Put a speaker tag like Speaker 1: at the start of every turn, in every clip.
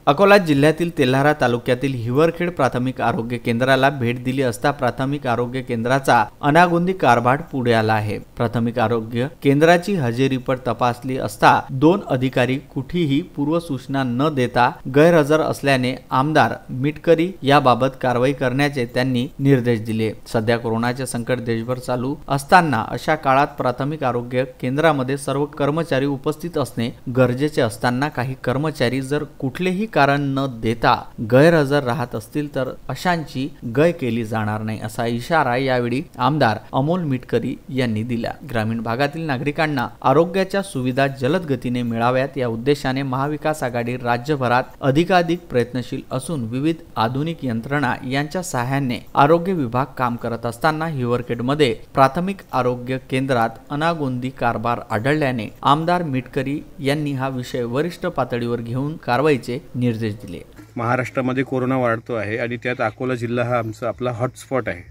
Speaker 1: अकोला जिल्ह्यातील तेल्हारा तालुक्यातील हिवरखेड प्राथमिक आरोग्य केंद्राला भेट दिली असता प्राथमिक आरोग्य केंद्राचा अनागोंदी कारभार पुढे आला आहे। प्राथमिक आरोग्य केंद्राची हजेरीपट तपासली असता 2 अधिकारी कुठेही पूर्वसूचना न देता गैरहजर असल्याने आमदार मिटकरी याबाबत कारवाई करण्याचे त्यांनी निर्देश दिले। सध्या कोरोनाचे संकट देशभर चालू असताना अशा काळात प्राथमिक आरोग्य केंद्रामध्ये सर्व कर्मचारी उपस्थित असणे गरजेचे असताना काही कर्मचारी जर कुठलेही कारण न देता गैरहजर राहत असतील तर अशांची गय केली जाणार नाही असा इशारा यावेळी आमदार अमोल मिटकरी यांनी दिला। ग्रामीण भागातील नागरिकांना आरोग्याच्या सुविधा जलद गतीने मिळाव्यात या उद्देशाने महाविकास आघाडी राज्यभरात अधिकाधिक प्रयत्नशील असून विविध आधुनिक यंत्रणा यांच्या सहाय्याने आरोग्य विभाग काम करत असताना हिवरखेडमध्ये प्राथमिक आरोग्य केंद्रात अनागोंदी कारभार आढळल्याने आमदार मिटकरी यांनी हा विषय वरिष्ठ पातळीवर घेऊन कारवाईचे निर्देश दिले।
Speaker 2: महाराष्ट्रामध्ये कोरोना वाढतो आहे आणि त्यात अकोला जिल्हा हा आपला हॉटस्पॉट आहे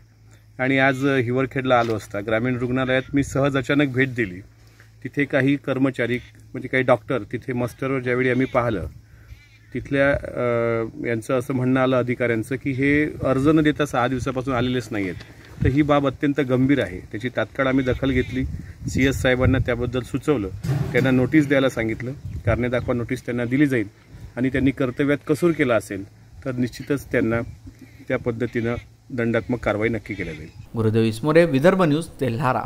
Speaker 2: आणि आज हिवरखेडला आलो असता ग्रामीण रुग्णालयात मी सहज अचानक भेट दिली। तिथे काही कर्मचारी म्हणजे काही डॉक्टर तिथे मस्टरवर ज्यावेळी आम्ही पाहिलं तिथल्या यांचं असं म्हणणं आलं अधिकाऱ्यांचं की हे अर्ज न देता 6 दिवसापासून आलेलेच नाही आहेत। तर ही बाब अत्यंत गंभीर आहे। त्याची तात्काळ आम्ही दखल घेतली। CS साहेबांना त्याबद्दल सुचवलं, त्यांना नोटीस द्यायला सांगितलं। कारणे दाखवा नोटीस त्यांना दिली जाईल आणि त्यांनी कर्तव्यात कसूर केला असेल तर निश्चितच त्यांना त्या पद्धतीने दंडात्मक कारवाई नक्की केली जाईल।
Speaker 1: गुरुदेव इसमोरे, विदर्भ न्यूज, तेल्हारा।